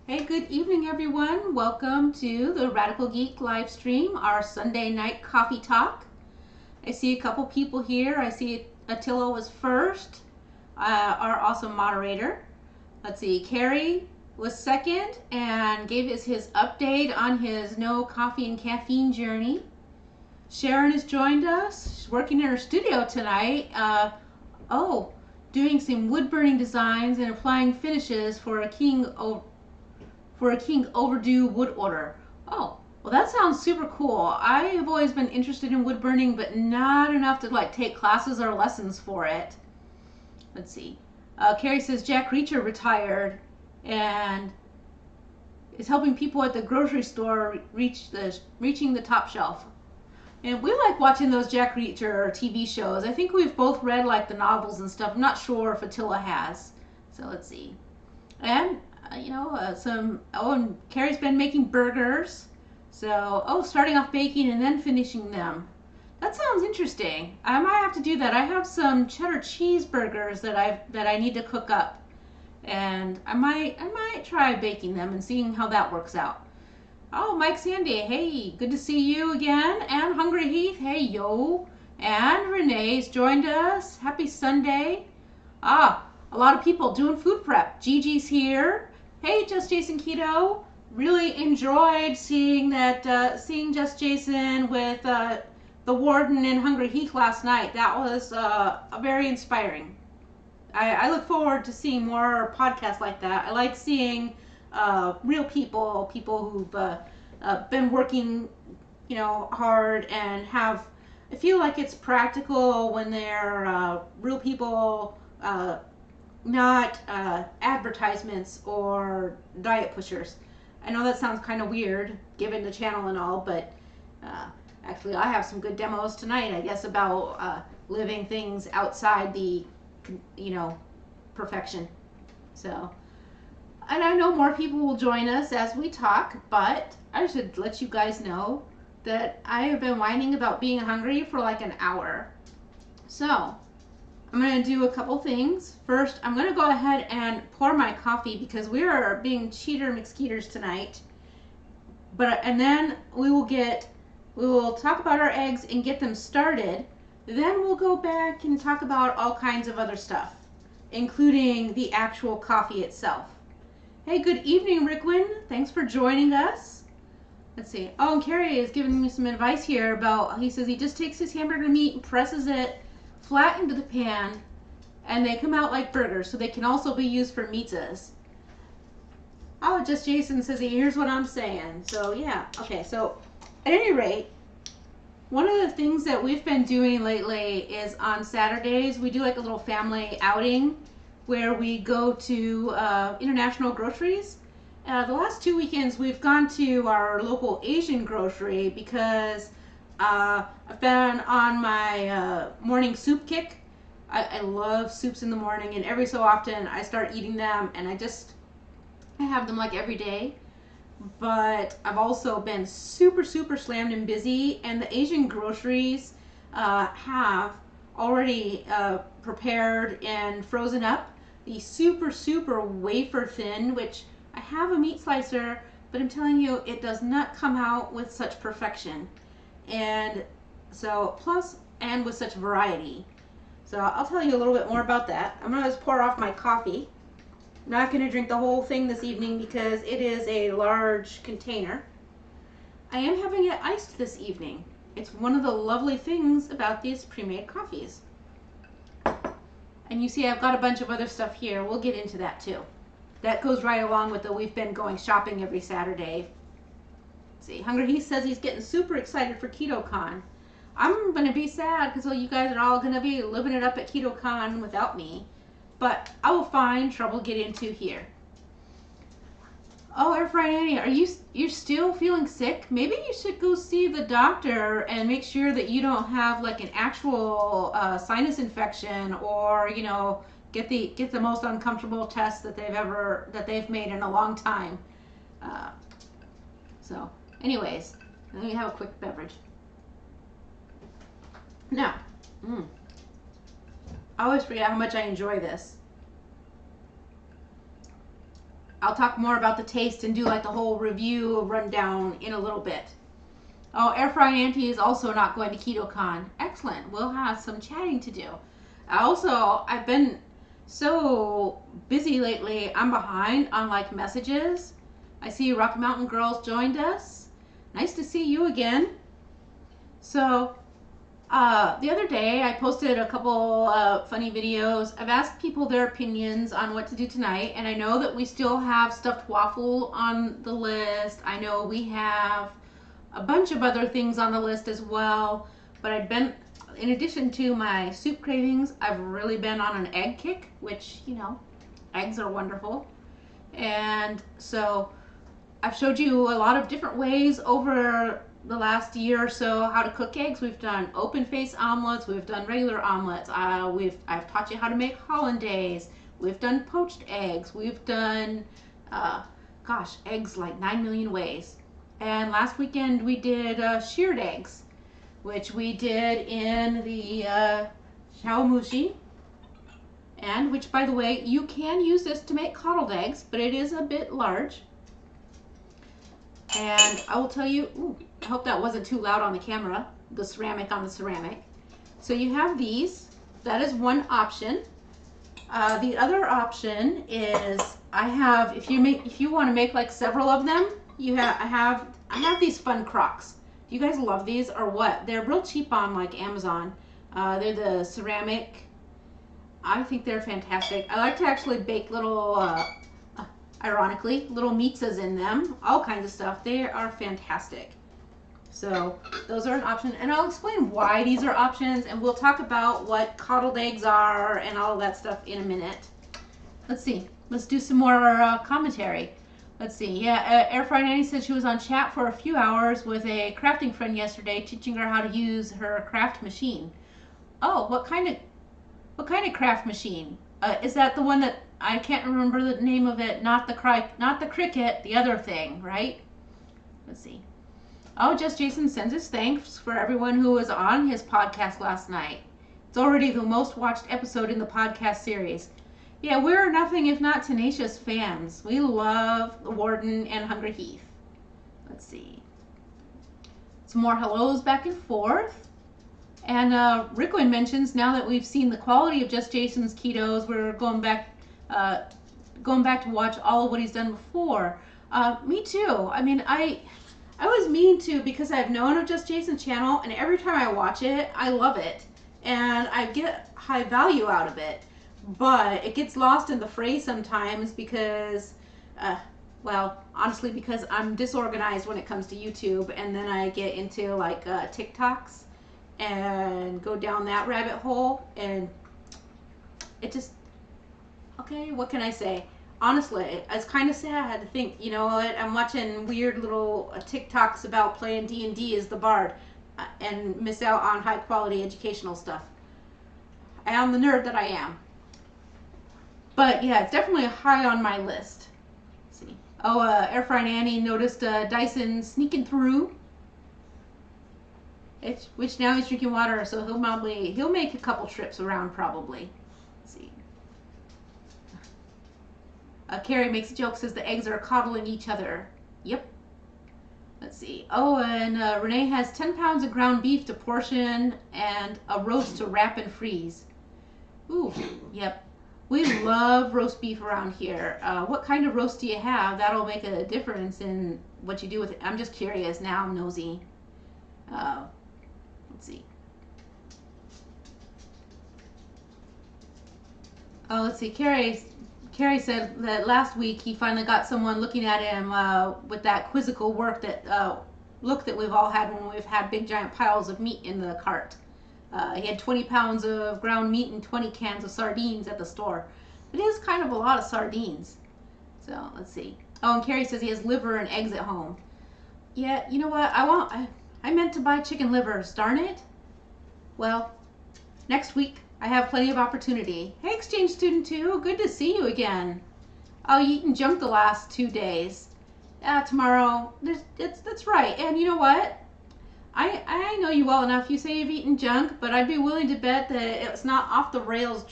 Hey, good evening, everyone. Welcome to the Radical Geek live stream, our Sunday night coffee talk. I see a couple people here. I see Attila was first, our awesome moderator. Let's see, Carrie was second and gave us his update on his no coffee and caffeine journey. Sharon has joined us. She's working in her studio tonight. Doing some wood burning designs and applying finishes for a king overdue wood order. Oh, well, that sounds super cool. I have always been interested in wood burning, but not enough to take classes or lessons for it. Let's see. Carrie says Jack Reacher retired and is helping people at the grocery store reaching the top shelf. And we like watching those Jack Reacher TV shows. I think we've both read the novels and stuff. I'm not sure if Attila has. So let's see. And and Carrie's been making burgers. So, starting off baking and then finishing them. That sounds interesting. I might have to do that. I have some cheddar cheeseburgers that I need to cook up. And I might try baking them and seeing how that works out. Oh, Mike Sandy, hey, good to see you again. And Hungry Heath, hey, yo. And Renee's joined us. Happy Sunday. A lot of people doing food prep. Gigi's here. Hey, Just Jason Keto. Really enjoyed seeing Just Jason with the warden in Hungry Heath last night. That was very inspiring. I look forward to seeing more podcasts like that. I like seeing real people who've been working, hard and have. I feel like it's practical when they're real people. Not advertisements or diet pushers. I know that sounds kind of weird given the channel and all, but actually I have some good demos tonight, I guess, about living things outside the, perfection. So, and I know more people will join us as we talk, but I should let you guys know that I have been whining about being hungry for an hour. So, I'm going to do a couple things. First, I'm going to go ahead and pour my coffee because we are being cheater McSkeeters tonight. And then we will talk about our eggs and get them started. Then we'll go back and talk about all kinds of other stuff, including the actual coffee itself. Hey, good evening, Rickwin. Thanks for joining us. Let's see. Oh, and Carrie is giving me some advice here about, he says he just takes his hamburger meat and presses it flat into the pan, and they come out like burgers, so they can also be used for pizzas. Oh, Just Jason says he hears what I'm saying. So yeah, okay. So at any rate, one of the things that we've been doing lately is on Saturdays we do a little family outing where we go to international groceries. The last 2 weekends we've gone to our local Asian grocery because I've been on my morning soup kick. I love soups in the morning, and every so often I start eating them, and I have them every day. But I've also been super slammed and busy, and the Asian groceries have already prepared and frozen up the super wafer thin, which I have a meat slicer, but I'm telling you, it does not come out with such perfection. And so, and with such variety. So I'll tell you a little bit more about that. I'm going to just pour off my coffee. I'm not going to drink the whole thing this evening because it is a large container. I am having it iced this evening. It's one of the lovely things about these pre-made coffees. And you see I've got a bunch of other stuff here. We'll get into that too. That goes right along with we've been going shopping every Saturday. See, Hungry Heath says he's getting super excited for KetoCon. I'm going to be sad because you guys are all going to be living it up at KetoCon without me. But I will find trouble get into here. Oh, Air Fried Annie, you're still feeling sick? Maybe you should go see the doctor and make sure that you don't have an actual sinus infection, or get the most uncomfortable test that they've made in a long time. So, anyways, let me have a quick beverage. Now, I always forget how much I enjoy this. I'll talk more about the taste and do like the whole review rundown in a little bit. Oh, Air Fry Auntie is also not going to KetoCon. Excellent. We'll have some chatting to do. I've been so busy lately. I'm behind on like messages. I see Rocky Mountain Girls joined us. Nice to see you again. So, the other day I posted a couple funny videos. I've asked people their opinions on what to do tonight, and I know that we still have stuffed waffle on the list. I know we have a bunch of other things on the list as well, but in addition to my soup cravings, I've really been on an egg kick, which, you know, eggs are wonderful. And so I've showed you a lot of different ways over the last year or so how to cook eggs. We've done open face omelets, we've done regular omelets, I've taught you how to make hollandaise, we've done poached eggs, we've done eggs like 9 million ways. And last weekend we did shirred eggs, which we did in the shawamushi, and which, by the way, you can use this to make coddled eggs, but it is a bit large. And I will tell you, ooh, I hope that wasn't too loud on the camera, the ceramic on the ceramic. So you have these. That is one option. The other option is if you want to make like several of them, I have these fun crocks. Do you guys love these or what? They're real cheap on like Amazon. They're the ceramic. I think they're fantastic. I like to actually bake little, ironically, little pizzas in them. All kinds of stuff. They are fantastic. So those are an option, and I'll explain why these are options, and we'll talk about what coddled eggs are and all of that stuff in a minute. Let's see. Let's do some more commentary. Let's see. Yeah, Air Fry Nanny said she was on chat for a few hours with a crafting friend yesterday, teaching her how to use her craft machine. Oh, what kind of craft machine? Is that the one that I can't remember the name of it? Not the Cricut, the other thing, right? Let's see. Oh, Just Jason sends his thanks for everyone who was on his podcast last night. It's already the most watched episode in the podcast series. Yeah, we're nothing if not tenacious fans. We love the Warden and Hungry Heath. Let's see. Some more hellos back and forth. And Rickwin mentions now that we've seen the quality of Just Jason's ketos, we're going back to watch all of what he's done before. Me too. I mean, I was meaning to, because I've known of Just Jason's channel, and every time I watch it, I love it. And I get high value out of it. But it gets lost in the fray sometimes because, well, honestly, because I'm disorganized when it comes to YouTube, and then I get into like TikToks and go down that rabbit hole, and it just, okay, what can I say? Honestly, it's kind of sad to think, you know what, I'm watching weird little TikToks about playing D&D as the bard and miss out on high quality educational stuff. I am the nerd that I am. But yeah, it's definitely high on my list. Let's see. Oh, Air Fry Nanny noticed Dyson sneaking through. Which now he's drinking water, so he'll make a couple trips around probably. Let's see. Carrie makes a joke, says the eggs are coddling each other. Yep. Let's see. Oh, and Renee has 10 pounds of ground beef to portion and a roast to wrap and freeze. Ooh, yep. We love roast beef around here. What kind of roast do you have? That'll make a difference in what you do with it. I'm just curious. Now I'm nosy. Let's see. Oh, let's see. Carrie said that last week he finally got someone looking at him with that quizzical look that we've all had when we've had big giant piles of meat in the cart. He had 20 pounds of ground meat and 20 cans of sardines at the store. It is kind of a lot of sardines. So, let's see. Oh, and Carrie says he has liver and eggs at home. Yeah, you know what? I meant to buy chicken livers, darn it. Well, next week I have plenty of opportunity. Hey, exchange student 2, good to see you again. Oh, you eaten junk the last 2 days. Tomorrow, that's right. And you know what? I know you well enough. You say you've eaten junk, but I'd be willing to bet that it's not off the rails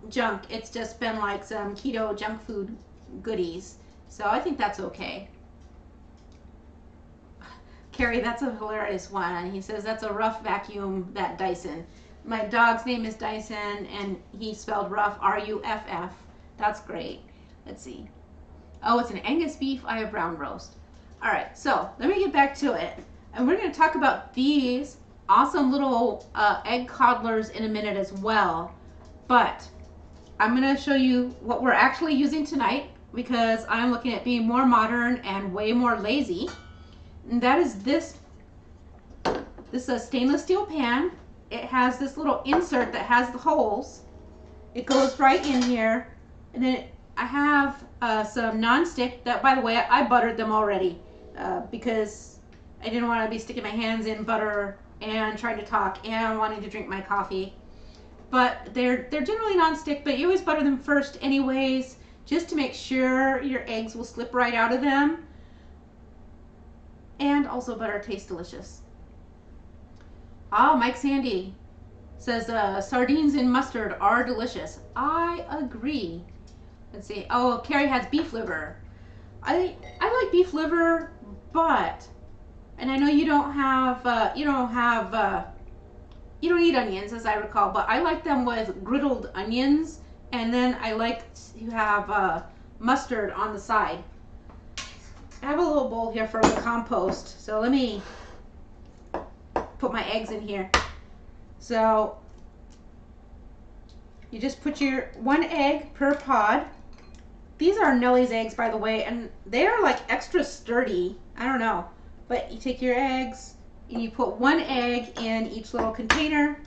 junk. It's just been like some keto junk food goodies. So I think that's okay. Carrie, that's a hilarious one. He says that's a rough vacuum, that Dyson. My dog's name is Dyson, and he spelled rough, R-U-F-F. That's great. Let's see. Oh, it's an Angus beef. I have brown roast. All right, so let me get back to it. And we're going to talk about these awesome little egg coddlers in a minute as well. But I'm going to show you what we're actually using tonight, because I'm looking at being more modern and way more lazy. And that is this is a stainless steel pan. It has this little insert that has the holes. It goes right in here. And then I have some non-stick that, by the way, I buttered them already because I didn't want to be sticking my hands in butter and trying to talk and wanting to drink my coffee. But they're generally non-stick, but you always butter them first anyways, just to make sure your eggs will slip right out of them. And also butter tastes delicious. Oh, Mike Sandy says sardines and mustard are delicious. I agree. Let's see. Oh, Carrie has beef liver. I like beef liver, but, and I know you don't eat onions, as I recall, but I like them with griddled onions, and then I like to have mustard on the side. I have a little bowl here for the compost, so let me put my eggs in here. So you just put your 1 egg per pod. These are Nellie's eggs, by the way, and they're like extra sturdy. I don't know, but you take your eggs and you put 1 egg in each little container.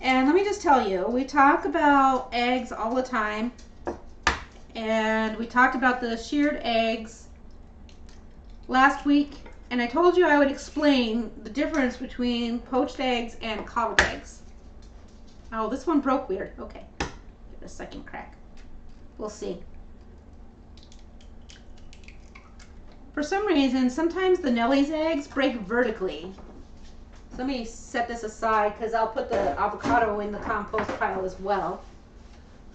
And let me just tell you, we talk about eggs all the time, and we talked about the shirred eggs last week, and I told you I would explain the difference between poached eggs and coddled eggs. Oh, this one broke weird. Okay, give it a second crack. We'll see. For some reason, sometimes the Nellie's eggs break vertically. So let me set this aside because I'll put the avocado in the compost pile as well.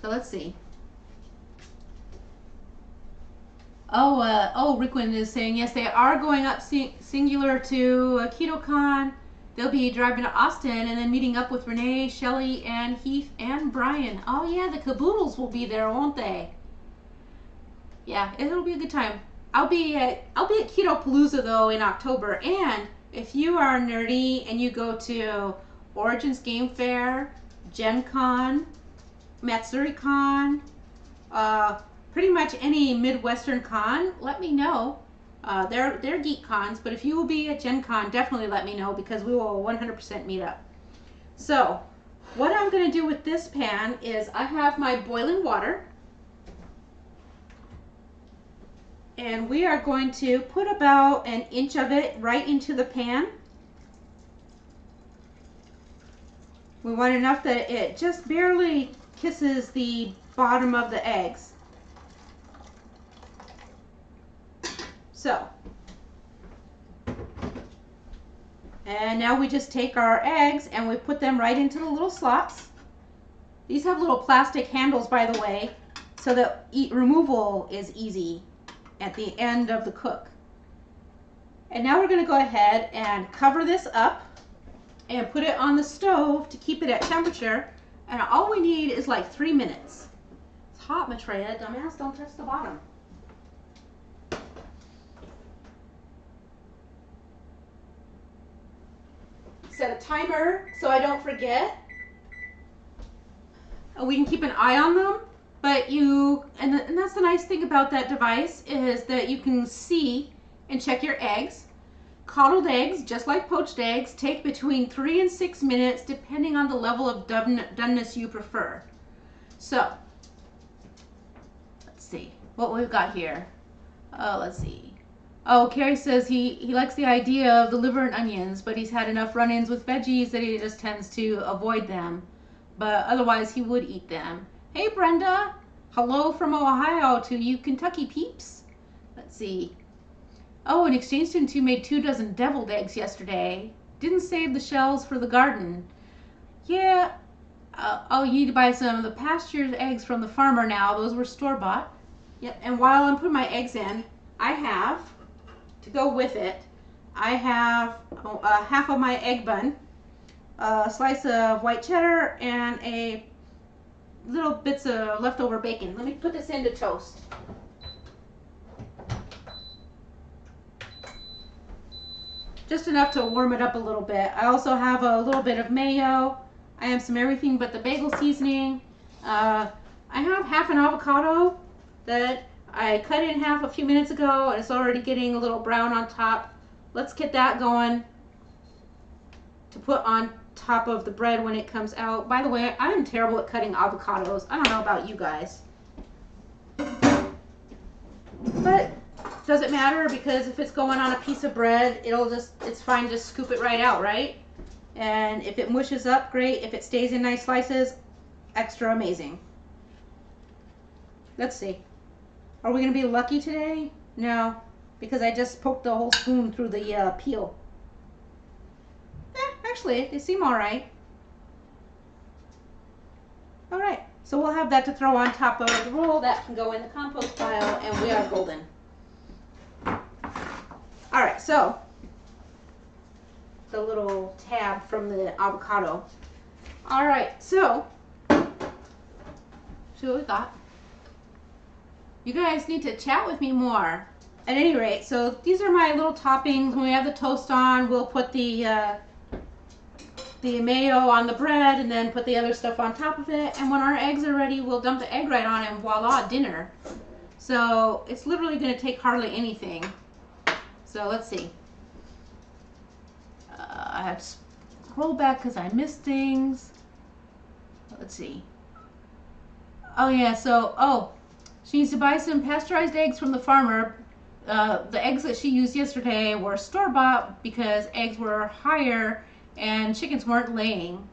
So let's see. Oh, Rickwin is saying, yes, they are going up singular to KetoCon. They'll be driving to Austin and then meeting up with Renee, Shelley, and Heath, and Brian. Oh, yeah, the caboodles will be there, won't they? Yeah, it'll be a good time. I'll be at Ketopalooza, though, in October. And if you are nerdy and you go to Origins Game Fair, Gen Con, MatsuriCon, pretty much any Midwestern con, let me know. They're geek cons, but if you will be at Gen Con, definitely let me know because we will 100% meet up. So, what I'm going to do with this pan is I have my boiling water, and we are going to put about 1 inch of it right into the pan. We want enough that it just barely kisses the bottom of the eggs. So, and now we just take our eggs and we put them right into the little slots. These have little plastic handles, by the way, so that removal is easy at the end of the cook. And now we're going to go ahead and cover this up and put it on the stove to keep it at temperature. And all we need is like 3 minutes. It's hot, Maitreya. Dumbass, don't touch the bottom. Set a timer so I don't forget. We can keep an eye on them, but and that's the nice thing about that device is that you can see and check your eggs. Coddled eggs, just like poached eggs, take between 3 and 6 minutes depending on the level of doneness you prefer. So, let's see what we've got here. Let's see. Oh, Carrie says he likes the idea of the liver and onions, but he's had enough run-ins with veggies that he just tends to avoid them. But otherwise, he would eat them. Hey, Brenda. Hello from Ohio to you Kentucky peeps. Let's see. Oh, an exchange student who made 2 dozen deviled eggs yesterday. Didn't save the shells for the garden. Yeah. Oh, you need to buy some of the pastured eggs from the farmer now. Those were store-bought. Yep, and while I'm putting my eggs in, I have, to go with it, I have half of my egg bun, a slice of white cheddar, and a little bits of leftover bacon. Let me put this into toast. Just enough to warm it up a little bit. I also have a little bit of mayo. I have some everything but the bagel seasoning. I have half an avocado that I cut in half a few minutes ago, and it's already getting a little brown on top. Let's get that going to put on top of the bread when it comes out. By the way, I'm terrible at cutting avocados. I don't know about you guys. But doesn't matter, because if it's going on a piece of bread, it's fine, just scoop it right out, right? And if it mushes up, great. If it stays in nice slices, extra amazing. Let's see. Are we going to be lucky today? No, because I just poked the whole spoon through the peel. Actually, they seem all right. All right, so we'll have that to throw on top of the roll. That can go in the compost pile, and we are golden. All right, so the little tab from the avocado. All right, so see what we got. You guys need to chat with me more. At any rate, so these are my little toppings. When we have the toast on, we'll put the mayo on the bread and then put the other stuff on top of it. And when our eggs are ready, we'll dump the egg right on and voila, dinner. So it's literally going to take hardly anything. So let's see. I have to scroll back because I missed things. Let's see. Oh yeah, so, she needs to buy some pasteurized eggs from the farmer. The eggs that she used yesterday were store-bought because eggs were higher and chickens weren't laying.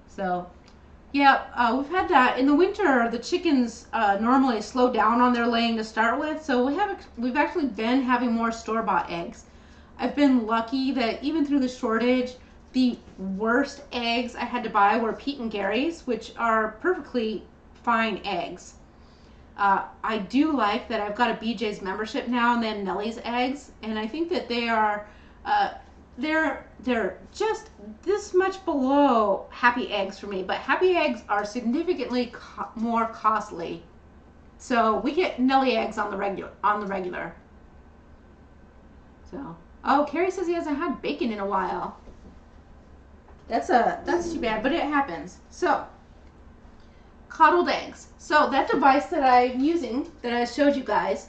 So, yeah, we've had that. In the winter, the chickens normally slow down on their laying to start with, so we've actually been having more store-bought eggs. I've been lucky that even through the shortage, the worst eggs I had to buy were Pete and Gary's, which are perfectly fine eggs. I do like that I've got a BJ's membership now, and then Nellie's eggs, and I think that they are they're just this much below Happy Eggs for me, but Happy Eggs are significantly more costly. So we get Nellie eggs on the regular. So, oh, Carrie says he hasn't had bacon in a while. That's too bad, but it happens. So, Coddled eggs. So that device that I'm using, that I showed you guys,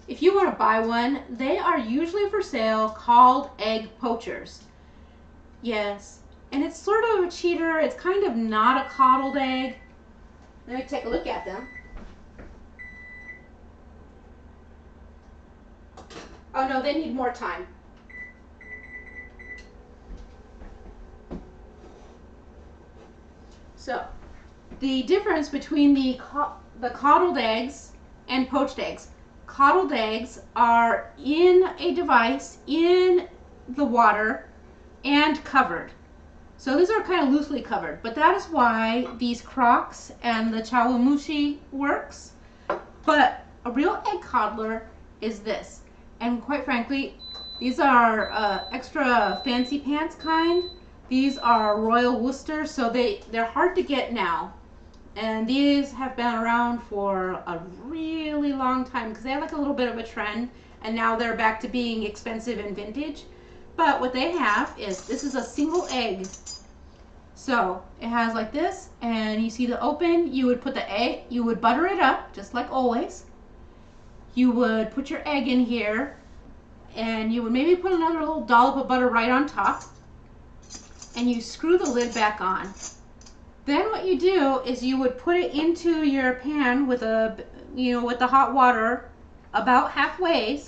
if you want to buy one, they are usually for sale, called egg poachers. Yes, and it's sort of a cheater. It's kind of not a coddled egg. Let me take a look at them. Oh no, they need more time. So, the difference between the coddled eggs and poached eggs. Coddled eggs are in a device in the water and covered. So these are kind of loosely covered, but that is why these Crocs and the Chawanmushi works. But a real egg coddler is this. And quite frankly, these are extra fancy pants kind. These are Royal Worcester, so they're hard to get now. And these have been around for a really long time because they had like a little bit of a trend, and now they're back to being expensive and vintage. But what they have is, this is a single egg. So it has like this, and you see the open, you would put the egg, you would butter it up just like always. You would put your egg in here, and you would maybe put another little dollop of butter right on top, and you screw the lid back on. Then what you do is you would put it into your pan with with the hot water about halfway,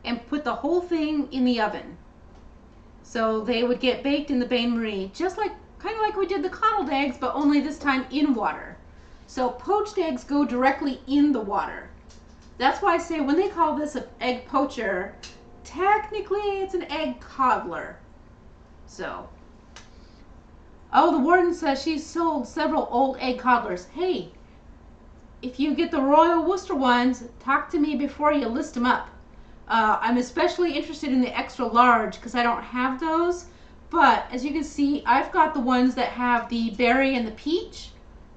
and put the whole thing in the oven. So they would get baked in the bain-marie, just like kind of like we did the coddled eggs, but only this time in water. So poached eggs go directly in the water. That's why I say when they call this an egg poacher, technically it's an egg coddler. So. Oh, the warden says she's sold several old egg coddlers. Hey, if you get the Royal Worcester ones, talk to me before you list them up. I'm especially interested in the extra large because I don't have those. But as you can see, I've got the ones that have the berry and the peach.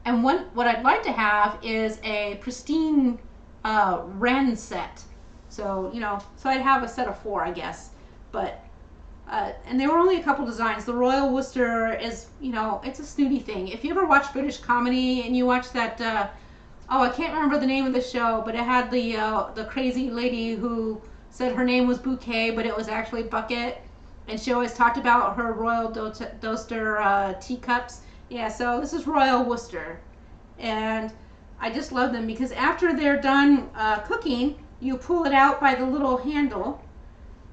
And what I'd like to have is a pristine Wren set. So, you know, so I'd have a set of 4, I guess. But, and there were only a couple designs. The Royal Worcester is, you know, it's a snooty thing. If you ever watch British comedy and you watch that, oh, I can't remember the name of the show, but it had the crazy lady who said her name was Bouquet, but it was actually Bucket. And she always talked about her Royal Worcester teacups. Yeah, so this is Royal Worcester. And I just love them because after they're done cooking, you pull it out by the little handle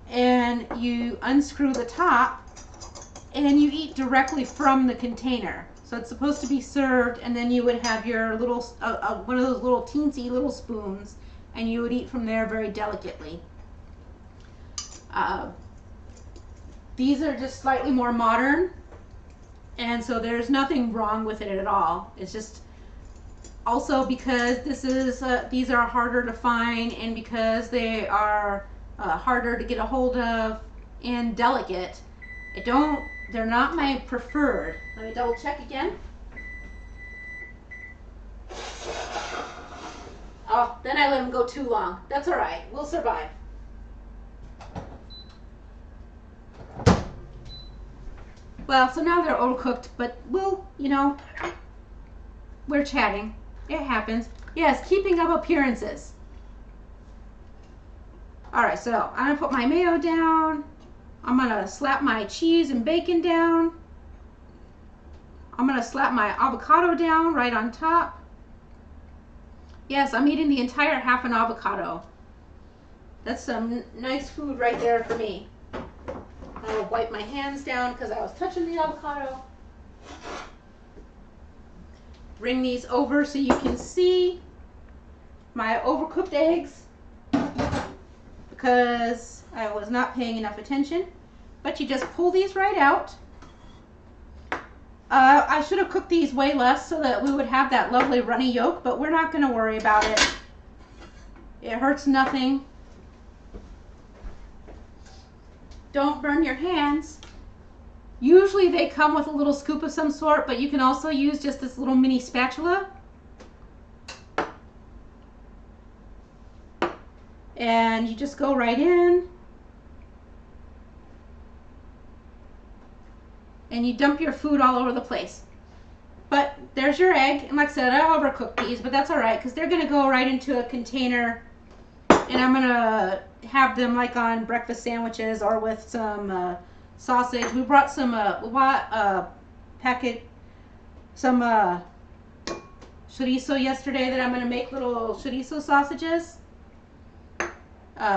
and you unscrew the top and you eat directly from the container. So it's supposed to be served, and then you would have your little, one of those little teensy little spoons, and you would eat from there very delicately. These are just slightly more modern, and so there's nothing wrong with it at all. It's just also because this is these are harder to find, and because they are harder to get a hold of and delicate, they're not my preferred. Let me double check again. Oh, then I let them go too long. That's all right. We'll survive. Well, so now they're overcooked, but we'll, you know, we're chatting. It happens. Yes, keeping up appearances. All right, so I'm gonna put my mayo down. I'm gonna slap my cheese and bacon down. I'm gonna slap my avocado down right on top. Yes, I'm eating the entire half an avocado. That's some nice food right there for me. I'll wipe my hands down because I was touching the avocado. Bring these over so you can see my overcooked eggs because I was not paying enough attention. But you just pull these right out. I should have cooked these way less so that we would have that lovely runny yolk, but we're not going to worry about it. It hurts nothing. Don't burn your hands. Usually they come with a little scoop of some sort, but you can also use just this little mini spatula. And you just go right in. And you dump your food all over the place. But there's your egg. And like I said, I overcooked these, but that's all right because they're going to go right into a container. And I'm going to have them like on breakfast sandwiches or with some sausage. We brought some chorizo yesterday that I'm going to make little chorizo sausages.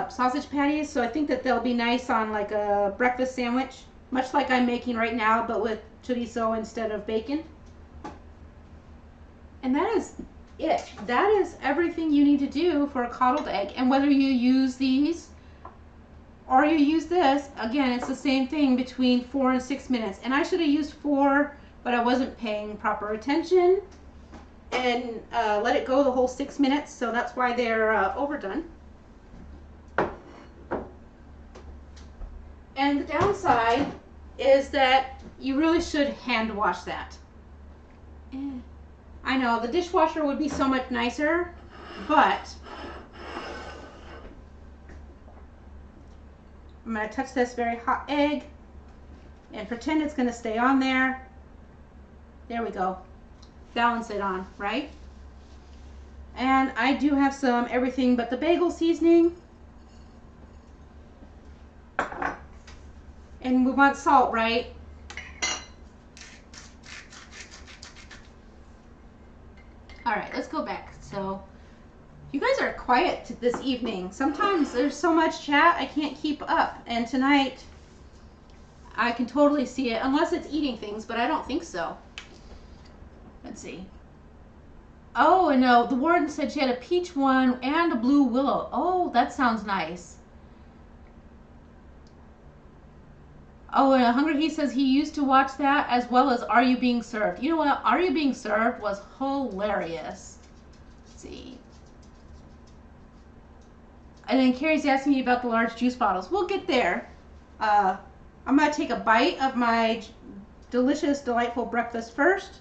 Sausage patties. So I think that they'll be nice on like a breakfast sandwich. Much like I'm making right now, but with chorizo instead of bacon. And that is it. That is everything you need to do for a coddled egg. And whether you use these or you use this, again, it's the same thing between 4 and 6 minutes. And I should have used 4, but I wasn't paying proper attention and let it go the whole 6 minutes. So that's why they're overdone. And the downside is that you really should hand wash that. I know the dishwasher would be so much nicer, but I'm going to touch this very hot egg and pretend it's going to stay on there. There we go. Balance it on, right? And I do have some everything but the bagel seasoning. And we want salt, right? All right, let's go back. So you guys are quiet this evening. Sometimes there's so much chat I can't keep up. And tonight I can totally see it, unless it's eating things, but I don't think so. Let's see. Oh, and no, the warden said she had a peach one and a blue willow. Oh, that sounds nice. Oh, and Hungry He says he used to watch that as well as Are You Being Served. You know what? Are You Being Served was hilarious. see. And then Carrie's asking me about the large juice bottles. We'll get there. I'm going to take a bite of my delicious, delightful breakfast first.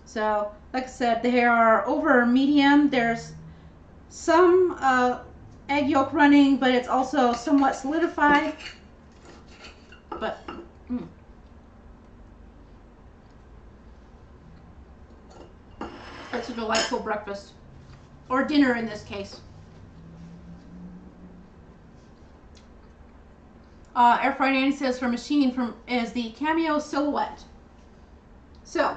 So, like I said, they are over medium. There's some egg yolk running, but it's also somewhat solidified. But, it's a delightful breakfast. Or dinner in this case. Air Fried Annie says for machine is the Cameo Silhouette. So,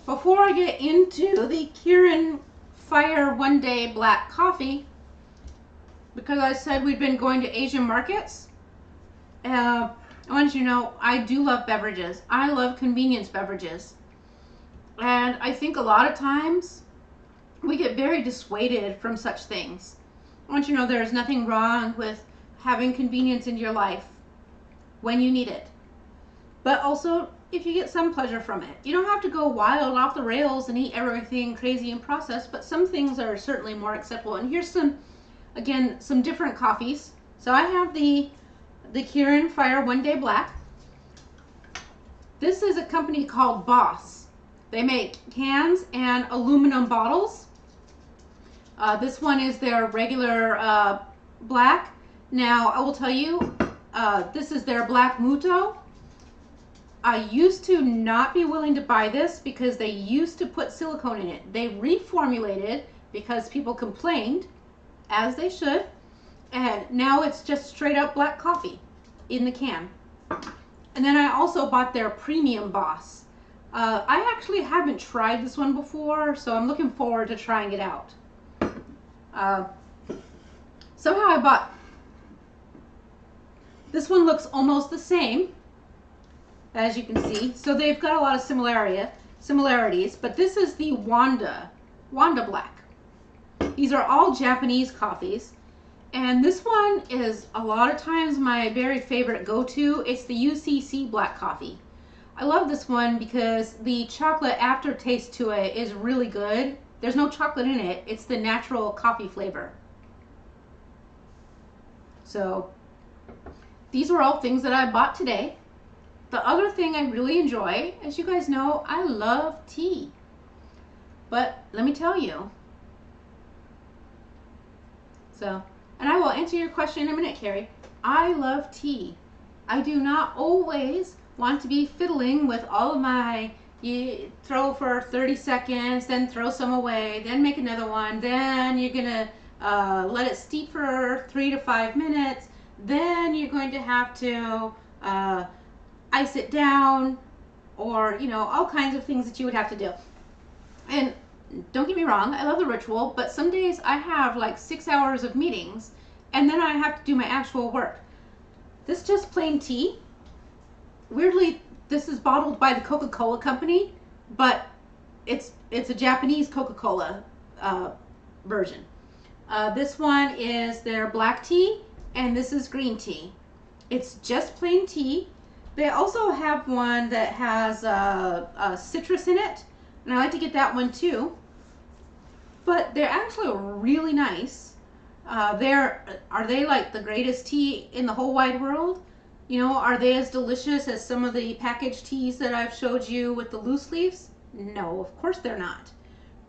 before I get into the Kirin Fire One Day Black Coffee, because I said we'd been going to Asian markets, I want you to know I do love beverages. I love convenience beverages. And I think a lot of times we get very dissuaded from such things. I want you to know there's nothing wrong with having convenience in your life when you need it. But also, if you get some pleasure from it. You don't have to go wild off the rails and eat everything crazy and processed, but some things are certainly more acceptable. And here's some, again, some different coffees. So I have the Kirin Fire One Day Black. This is a company called Boss. They make cans and aluminum bottles. This one is their regular black. Now, I will tell you, this is their Black Muto. I used to not be willing to buy this because they used to put silicone in it. They reformulated because people complained, as they should, and now it's just straight up black coffee in the can. And then I also bought their Premium Boss. I actually haven't tried this one before, so I'm looking forward to trying it out. Somehow I bought, this one looks almost the same, as you can see. So they've got a lot of similarities, but this is the Wanda Black. These are all Japanese coffees, and this one is a lot of times my very favorite go-to. It's the UCC Black Coffee. I love this one because the chocolate aftertaste to it is really good. There's no chocolate in it. It's the natural coffee flavor. So these are all things that I bought today. The other thing I really enjoy, as you guys know, I love tea. But let me tell you. So, and I will answer your question in a minute, Carrie. I love tea. I do not always want to be fiddling with all of my, you throw for 30 seconds, then throw some away, then make another one, then you're going to let it steep for 3 to 5 minutes, then you're going to have to ice it down, or, you know, all kinds of things that you would have to do. And don't get me wrong, I love the ritual, but some days I have like 6 hours of meetings, and then I have to do my actual work. This is just plain tea. Weirdly, this is bottled by the Coca-Cola company, but it's a Japanese Coca-Cola version. This one is their black tea, and this is green tea. It's just plain tea. They also have one that has citrus in it, and I like to get that one too. But they're actually really nice. Are they like the greatest tea in the whole wide world? You know, are they as delicious as some of the packaged teas that I've showed you with the loose leaves? No, of course they're not.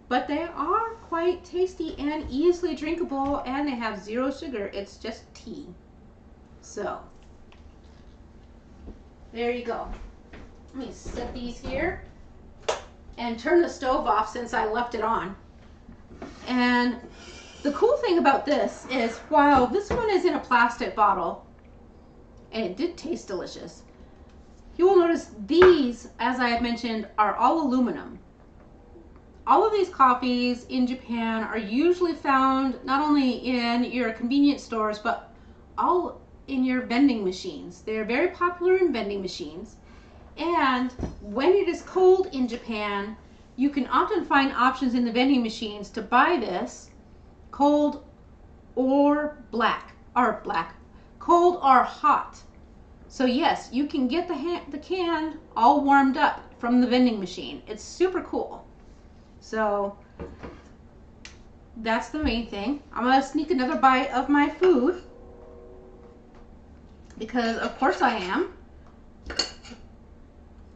But they are quite tasty and easily drinkable, and they have 0 sugar. It's just tea. So, there you go. Let me set these here and turn the stove off since I left it on. And the cool thing about this is, while this one is in a plastic bottle, and it did taste delicious, you will notice these, as I have mentioned, are all aluminum. All of these coffees in Japan are usually found not only in your convenience stores, but all in your vending machines. They're very popular in vending machines. And when it is cold in Japan, you can often find options in the vending machines to buy this cold or cold or hot. So yes, you can get the can all warmed up from the vending machine. It's super cool. So that's the main thing. I'm gonna sneak another bite of my food because of course I am.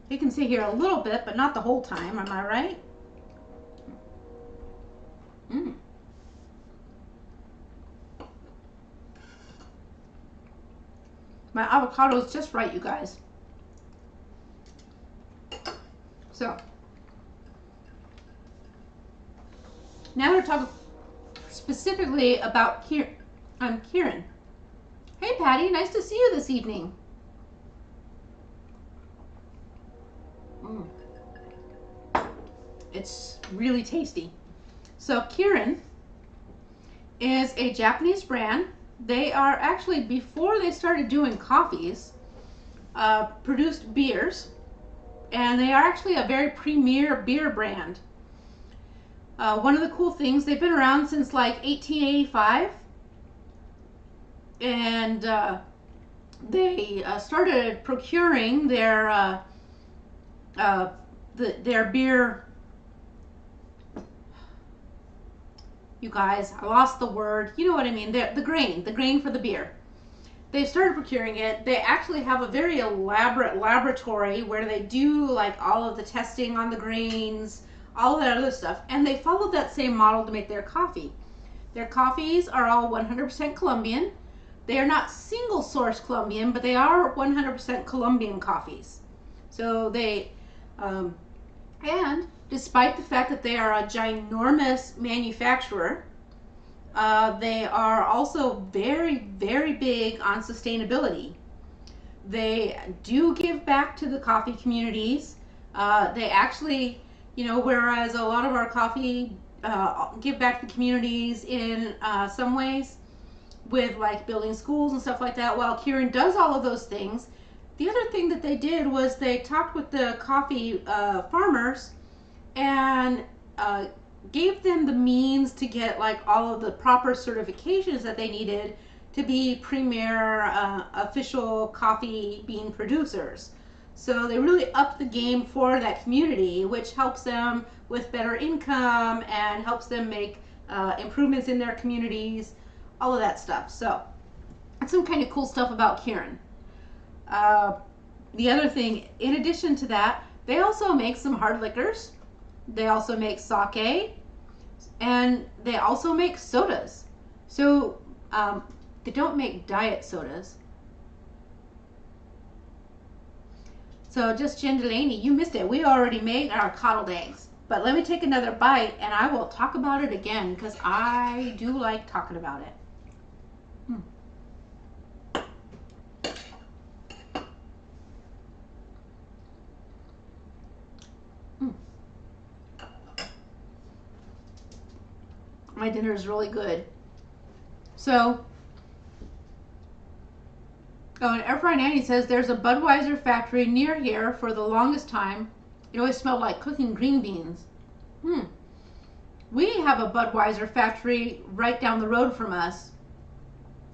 You can sit here a little bit, but not the whole time, am I right? Mm. My avocado is just right, you guys. So, now we're talking specifically about Kieran. Hey, Patty, nice to see you this evening. It's really tasty. So, Kieran is a Japanese brand. They are actually, before they started doing coffees, produced beers, and they are actually a very premier beer brand. One of the cool things, they've been around since like 1885, and they started procuring their beer. You guys, I lost the word. You know what I mean? The grain for the beer. They started procuring it. They actually have a very elaborate laboratory where they do like all of the testing on the grains, all of that other stuff, and they followed that same model to make their coffee. Their coffees are all 100% Colombian. They are not single source Colombian, but they are 100% Colombian coffees. So they, and despite the fact that they are a ginormous manufacturer, they are also very, very big on sustainability. They do give back to the coffee communities. They actually, you know, whereas a lot of our coffee give back to the communities in some ways with like building schools and stuff like that, while Kieran does all of those things, the other thing that they did was they talked with the coffee farmers and gave them the means to get like all of the proper certifications that they needed to be premier official coffee bean producers. So they really upped the game for that community, which helps them with better income and helps them make improvements in their communities, all of that stuff. So that's some kind of cool stuff about Kieran. The other thing, in addition to that, they also make some hard liquors. They also make sake, and they also make sodas. So they don't make diet sodas. So just Jen Delaney, you missed it. We already made our coddled eggs. But let me take another bite and I will talk about it again because I do like talking about it. My dinner is really good. So, and Airfry Nanny says there's a Budweiser factory near here. For the longest time, it always smelled like cooking green beans. We have a Budweiser factory right down the road from us.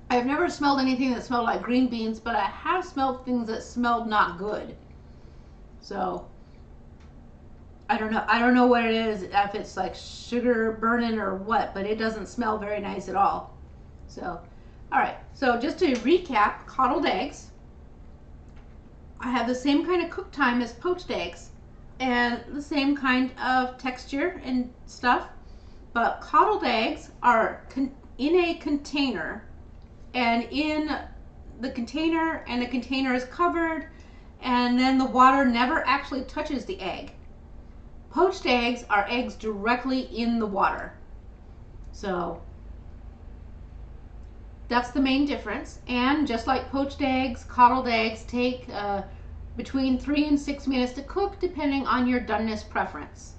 I've never smelled anything that smelled like green beans, but I have smelled things that smelled not good. So I don't know what it is, if it's like sugar burning or what, but it doesn't smell very nice at all. So, all right. So just to recap, coddled eggs. I have the same kind of cook time as poached eggs and the same kind of texture and stuff, but coddled eggs are in a container, and in the container, and the container is covered, and then the water never actually touches the egg. Poached eggs are eggs directly in the water. So that's the main difference. And just like poached eggs, coddled eggs take between 3 and 6 minutes to cook, depending on your doneness preference.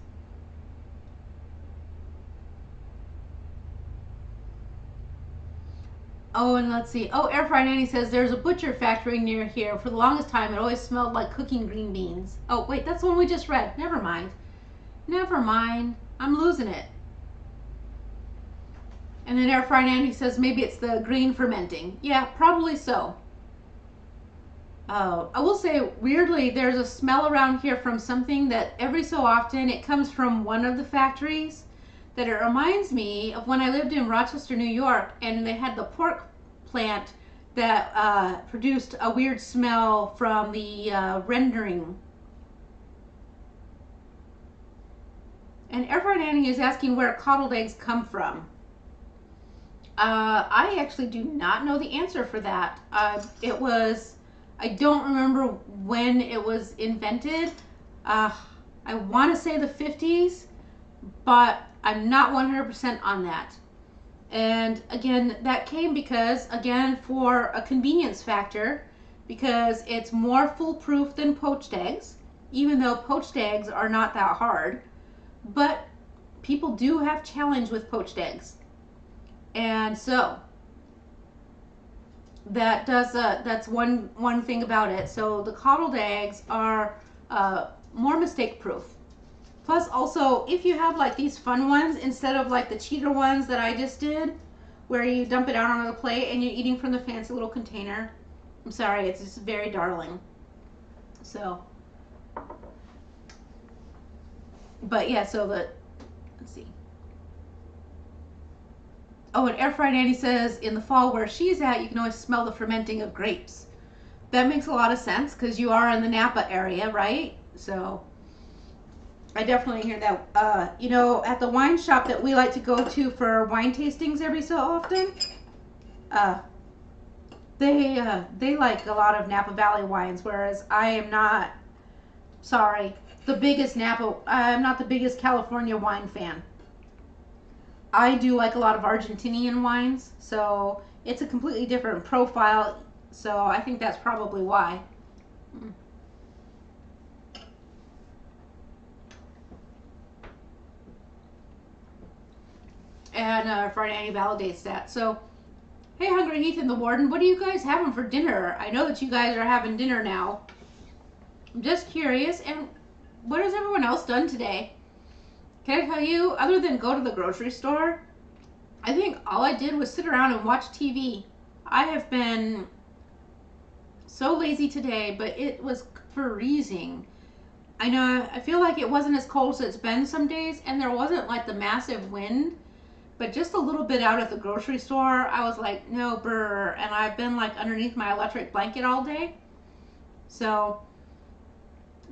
Oh, and let's see. Oh, Airfry Nanny says there's a butcher factory near here. For the longest time, it always smelled like cooking green beans. Oh, wait, that's the one we just read. Never mind. Never mind. I'm losing it. And then Airfry Nanny says maybe it's the grain fermenting. Yeah, probably so. I will say, weirdly, there's a smell around here from something that every so often it comes from one of the factories that it reminds me of when I lived in Rochester, New York, and they had the pork plant that produced a weird smell from the rendering. And Air Fried Annie is asking where coddled eggs come from. I actually do not know the answer for that. I don't remember when it was invented. I want to say the 50s, but I'm not 100% on that. And again, that came because, again, for a convenience factor, because it's more foolproof than poached eggs, even though poached eggs are not that hard. But people do have challenge with poached eggs. And so that's one thing about it. So the coddled eggs are more mistake proof. Plus, also, if you have like these fun ones instead of like the cheater ones that I just did, where you dump it out on the plate and you're eating from the fancy little container, I'm sorry, it's just very darling. So, but yeah, so let's see. Oh, and Air Fried Annie says in the fall where she's at, you can always smell the fermenting of grapes. That makes a lot of sense because you are in the Napa area, right? So I definitely hear that. You know, at the wine shop that we like to go to for wine tastings every so often, they like a lot of Napa Valley wines, whereas I am not. Sorry, the biggest Napa. I'm not the biggest California wine fan. I do like a lot of Argentinian wines, so it's a completely different profile. So I think that's probably why. And Friday Annie validates that. So, hey, Hungry Heath and the Warden, what are you guys having for dinner? I know that you guys are having dinner now. I'm just curious, and what has everyone else done today? Can I tell you, other than go to the grocery store, I think all I did was sit around and watch TV. I have been so lazy today, but it was freezing. I know, I feel like it wasn't as cold as it's been some days, and there wasn't like the massive wind, but just a little bit out at the grocery store, I was like, no, brr, and I've been like underneath my electric blanket all day. So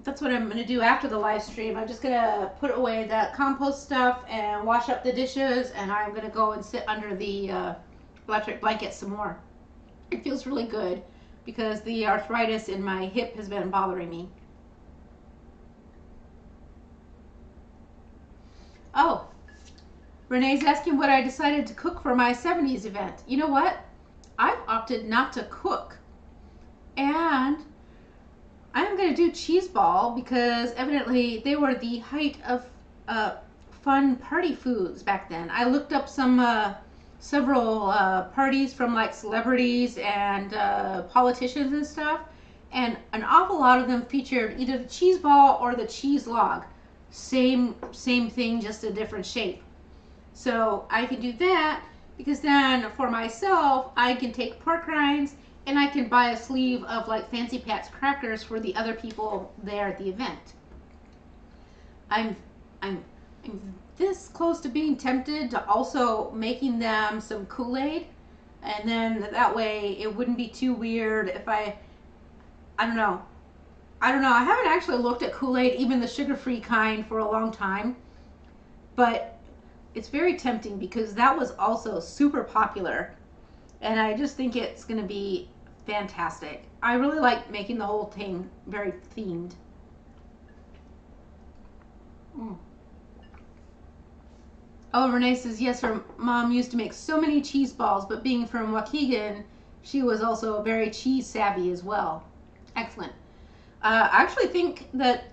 that's what I'm going to do after the live stream. I'm just going to put away that compost stuff and wash up the dishes, and I'm going to go and sit under the electric blanket some more. It feels really good because the arthritis in my hip has been bothering me. Oh, Renee's asking what I decided to cook for my 70s event. You know what? I've opted not to cook. And I'm going to do cheese ball because evidently they were the height of fun party foods back then. I looked up several parties from like celebrities and politicians and stuff, and an awful lot of them featured either the cheese ball or the cheese log. Same thing, just a different shape. So I can do that because then for myself, I can take pork rinds and I can buy a sleeve of like Fancy Pat's crackers for the other people there at the event. I'm this close to being tempted to also making them some Kool-Aid, and then that way it wouldn't be too weird if I don't know. I haven't actually looked at Kool-Aid, even the sugar-free kind, for a long time, but it's very tempting because that was also super popular, and I just think it's going to be fantastic. I really like making the whole thing very themed. Oh, Renee says, yes, her mom used to make so many cheese balls, but being from Waukegan, she was also very cheese savvy as well. Excellent. I actually think that,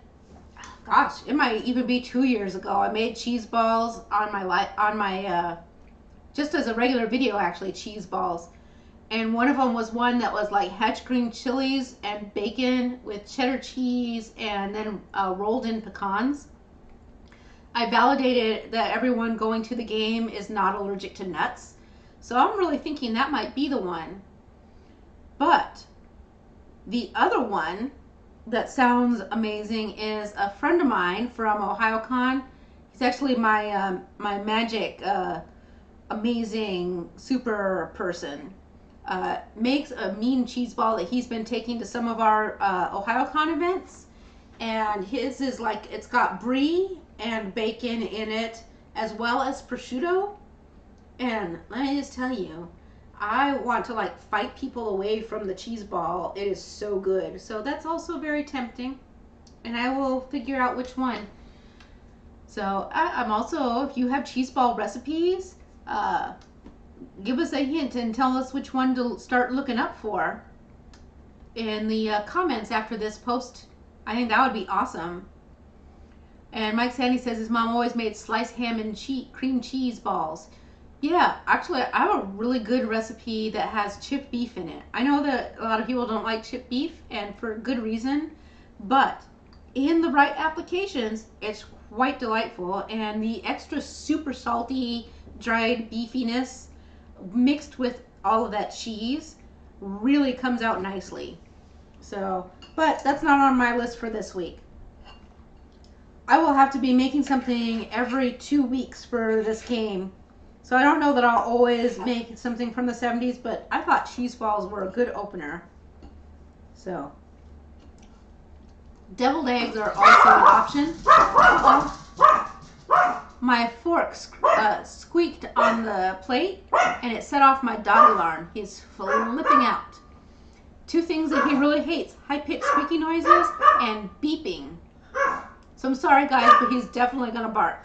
gosh, it might even be 2 years ago. I made cheese balls on my just as a regular video, actually, cheese balls. And one of them was one that was like hatch green chilies and bacon with cheddar cheese and then rolled in pecans. I validated that everyone going to the game is not allergic to nuts. So I'm really thinking that might be the one. But The other one that sounds amazing is a friend of mine from OhioCon. He's actually my magic amazing super person. Makes a mean cheese ball that he's been taking to some of our OhioCon events, and his is like it's got brie and bacon in it as well as prosciutto. And let me just tell you, I want to like fight people away from the cheese ball. It is so good. So that's also very tempting, and I will figure out which one. So I'm also, if you have cheese ball recipes, give us a hint and tell us which one to start looking up for in the comments after this post. I think that would be awesome. And Mike Sandy says his mom always made sliced ham and cream cheese balls. Yeah, actually, I have a really good recipe that has chipped beef in it. I know that a lot of people don't like chipped beef, and for good reason, but in the right applications, it's quite delightful. And the extra super salty, dried beefiness mixed with all of that cheese really comes out nicely. So, but that's not on my list for this week. I will have to be making something every 2 weeks for this game. So I don't know that I'll always make something from the 70s, but I thought cheese balls were a good opener. So, deviled eggs are also an option. My fork squeaked on the plate, and it set off my dog alarm. He's flipping out. Two things that he really hates: high-pitched squeaky noises and beeping. So I'm sorry, guys, but he's definitely gonna bark.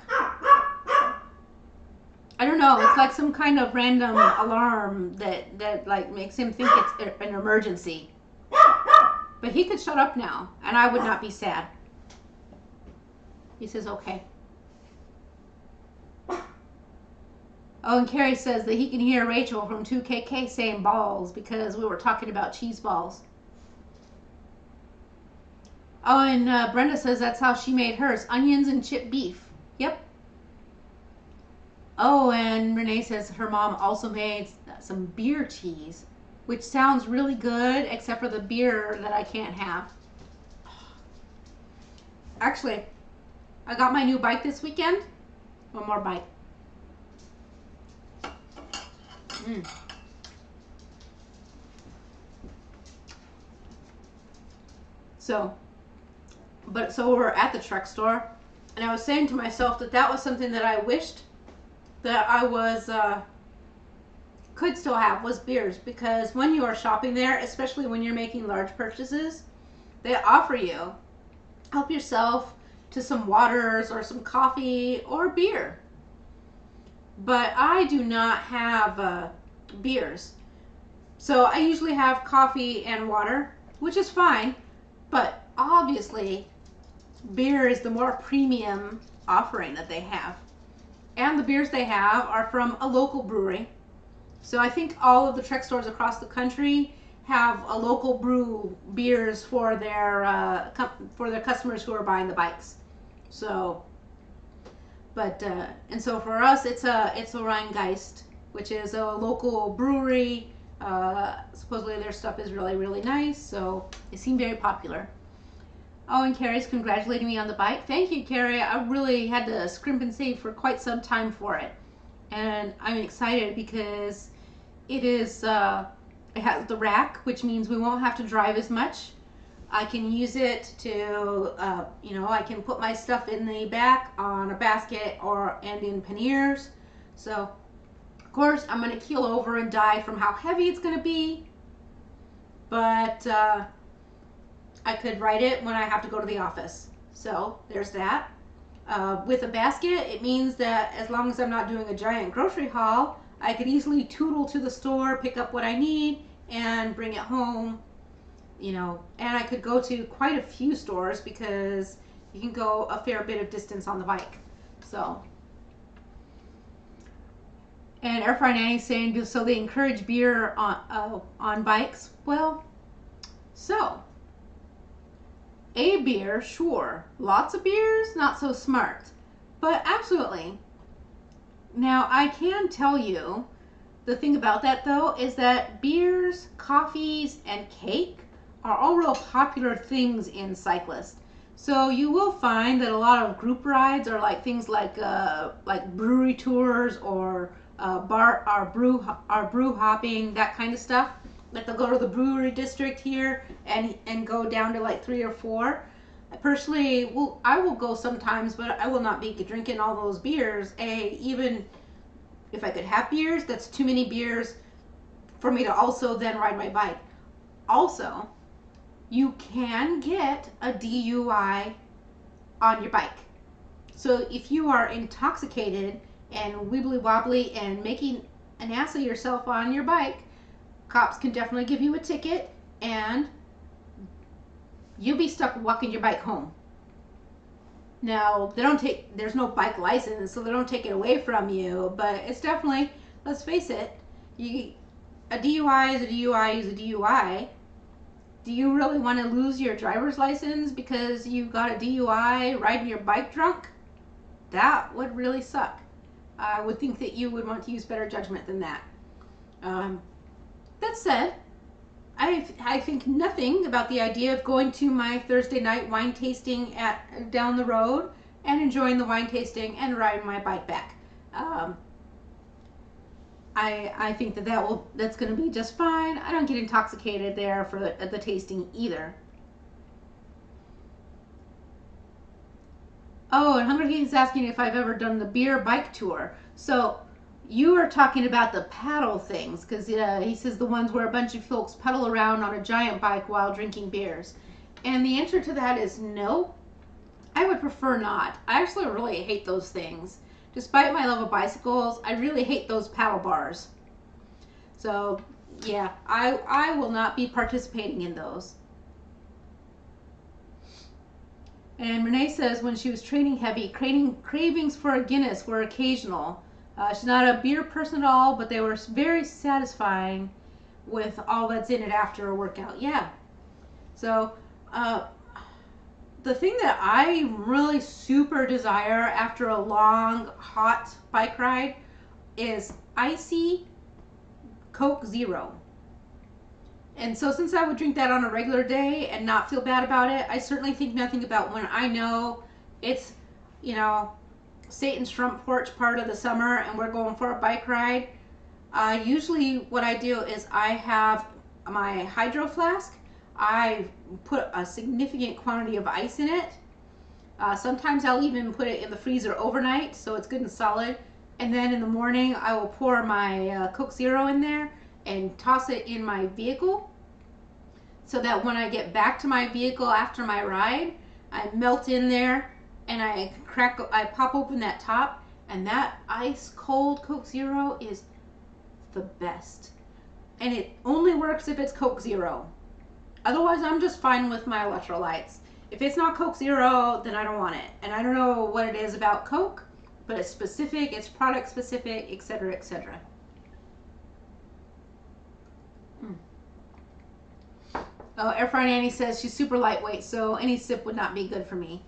I don't know, it's like some kind of random alarm that like makes him think it's an emergency. But he could shut up now, and I would not be sad. He says, okay. Oh, and Carrie says that he can hear Rachel from 2KK saying balls because we were talking about cheese balls. Oh, and Brenda says that's how she made hers, onions and chipped beef. Yep. Oh, and Renee says her mom also made some beer cheese, which sounds really good, except for the beer that I can't have. Actually, I got my new bike this weekend. One more bite. So we're at the truck store, and I was saying to myself that was something that I wished that I was could still have, was beers, because when you are shopping there, especially when you're making large purchases, they offer you help yourself to some waters or some coffee or beer. But I do not have beers, so I usually have coffee and water, which is fine, but obviously beer is the more premium offering that they have. And the beers they have are from a local brewery. So I think all of the Trek stores across the country have a local brew beers for their customers who are buying the bikes. So, but and so for us, it's a Rheingeist, which is a local brewery. Supposedly their stuff is really, really nice. So they seem very popular. Oh, and Carrie's congratulating me on the bike. Thank you, Carrie. I really had to scrimp and save for quite some time for it. And I'm excited because it is, it has the rack, which means we won't have to drive as much. I can use it to, I can put my stuff in the back on a basket and in panniers. So, of course, I'm going to keel over and die from how heavy it's going to be. But, I could ride it when I have to go to the office. So there's that. With a basket, it means that as long as I'm not doing a giant grocery haul, I could easily tootle to the store, pick up what I need, and bring it home. And I could go to quite a few stores because you can go a fair bit of distance on the bike. So, and Air Fry Nanny's saying, so they encourage beer on bikes. Well, so a beer, sure. Lots of beers, not so smart. But absolutely. Now, I can tell you, the thing about that, though, is that beers, coffees, and cake are all real popular things in cyclists. So you will find that a lot of group rides are like things like brewery tours or brew hopping, that kind of stuff. Like they'll go to the brewery district here and go down to like 3 or 4. Personally, I will go sometimes, but I will not be drinking all those beers. Even if I could have beers, that's too many beers for me to also then ride my bike. Also, you can get a DUI on your bike. So if you are intoxicated and wibbly wobbly and making an ass of yourself on your bike, cops can definitely give you a ticket and you'll be stuck walking your bike home. Now, there's no bike license, so they don't take it away from you, but it's definitely, let's face it, a DUI is a DUI is a DUI. Do you really want to lose your driver's license because you got a DUI riding your bike drunk? That would really suck. I would think that you would want to use better judgment than that. That said, I think nothing about the idea of going to my Thursday night wine tasting down the road and enjoying the wine tasting and riding my bike back. I think that's going to be just fine. I don't get intoxicated there for the tasting either. Oh, and Hungry King's asking if I've ever done the beer bike tour. So you are talking about the paddle things, because he says the ones where a bunch of folks pedal around on a giant bike while drinking beers. And the answer to that is no. I would prefer not. I actually really hate those things. Despite my love of bicycles, I really hate those paddle bars. So, yeah, I will not be participating in those. And Renee says when she was training heavy, cravings for a Guinness were occasional. She's not a beer person at all, but they were very satisfying with all that's in it after a workout. Yeah. So, the thing that I really super desire after a long, hot bike ride is icy Coke Zero. And so since I would drink that on a regular day and not feel bad about it, I certainly think nothing about when I know it's, Satan's front porch part of the summer and we're going for a bike ride. Usually what I do is I have my hydro flask. I put a significant quantity of ice in it. Sometimes I'll even put it in the freezer overnight so it's good and solid. And then in the morning I will pour my Coke Zero in there and toss it in my vehicle so that when I get back to my vehicle after my ride, I melt in there and I pop open that top, and that ice cold Coke Zero is the best. And it only works if it's Coke Zero. Otherwise, I'm just fine with my electrolytes. If it's not Coke Zero, then I don't want it. And I don't know what it is about Coke, but it's specific, it's product specific, etc., etc. Oh, Air Fryer Nanny says she's super lightweight, so any sip would not be good for me.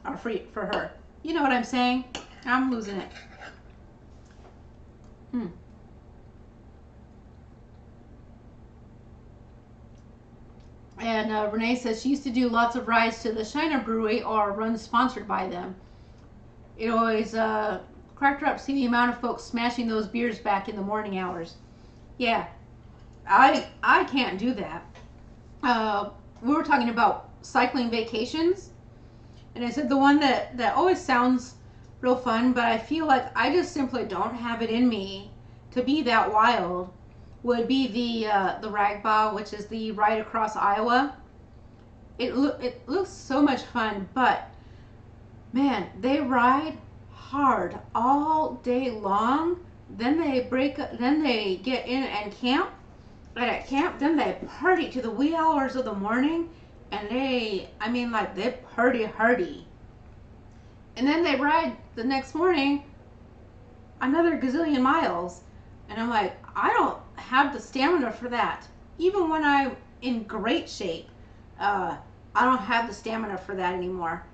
Or for her. You know what I'm saying? I'm losing it. And Renee says she used to do lots of rides to the Shiner Brewery or runs sponsored by them. It always cracked her up to see the amount of folks smashing those beers back in the morning hours. Yeah, I can't do that. We were talking about cycling vacations, and I said the one that always sounds real fun, but I feel like I just simply don't have it in me to be that wild, would be the Ragba, which is the ride across Iowa. It looks so much fun, but man, they ride hard all day long. Then they get in and camp. And at camp, then they party to the wee hours of the morning, and they party hardy. And then they ride the next morning another gazillion miles. And I'm like, I don't have the stamina for that. Even when I'm in great shape, I don't have the stamina for that anymore.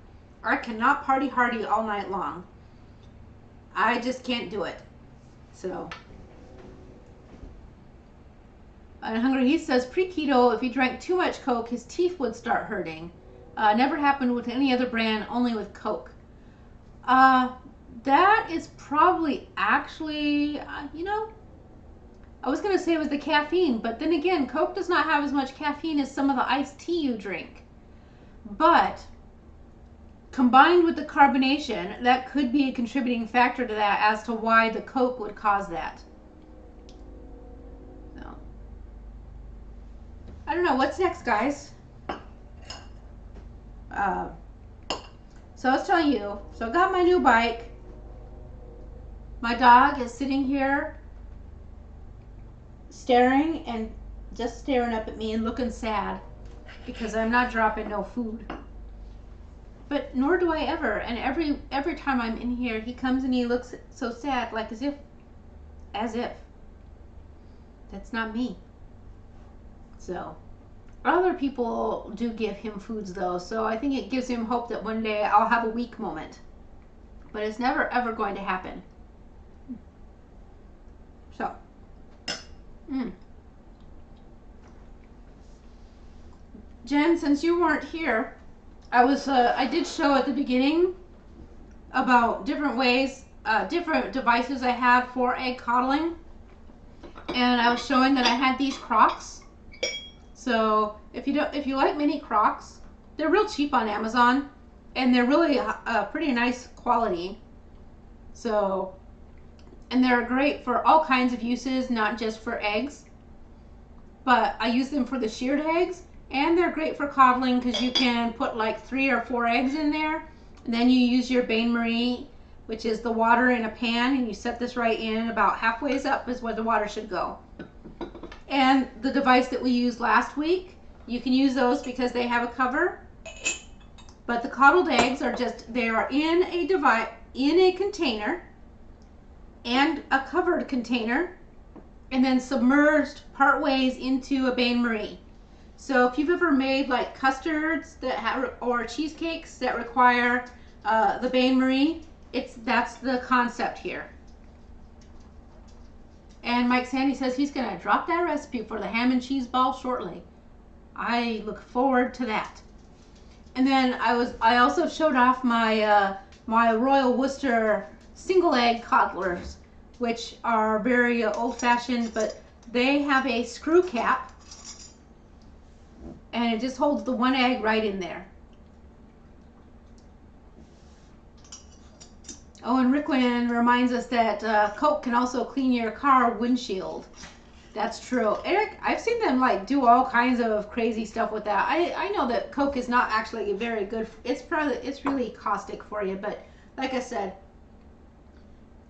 I cannot party hardy all night long. I just can't do it. So, And Hungry, he says, pre-keto, if he drank too much Coke, his teeth would start hurting. Never happened with any other brand, only with Coke. That is probably actually, I was going to say it was the caffeine, but then again, Coke does not have as much caffeine as some of the iced tea you drink. But combined with the carbonation, that could be a contributing factor to that as to why the Coke would cause that. So, I don't know. What's next, guys? So I was telling you, so I got my new bike. My dog is sitting here staring up at me and looking sad because I'm not dropping no food. But nor do I ever. And every time I'm in here, he comes and he looks so sad, like as if that's not me. So other people do give him foods though, so I think it gives him hope that one day I'll have a weak moment. But it's never ever going to happen. So, Jen, since you weren't here, I did show at the beginning about different ways, different devices I have for egg coddling, and I was showing that I had these Crocs. So if you like mini Crocs, they're real cheap on Amazon, and they're really pretty nice quality. So, and they're great for all kinds of uses, not just for eggs. But I use them for the sheared eggs, and they're great for coddling because you can put like 3 or 4 eggs in there, and then you use your bain-marie, which is the water in a pan, and you set this right in about halfway up is where the water should go. And the device that we used last week, you can use those because they have a cover. But the coddled eggs are they are in a container and a covered container, and then submerged part ways into a bain-marie. So if you've ever made like custards or cheesecakes that require the bain-marie, that's the concept here. And Mike Sandy says he's going to drop that recipe for the ham and cheese ball shortly. I look forward to that. And then I also showed off my my Royal Worcester single egg coddlers, which are very old-fashioned, but they have a screw cap, and it just holds the one egg right in there. Oh, and Rickwin reminds us that Coke can also clean your car windshield. That's true. Eric, I've seen them like do all kinds of crazy stuff with that. I know that Coke is not actually very good. It's really caustic for you, but like I said,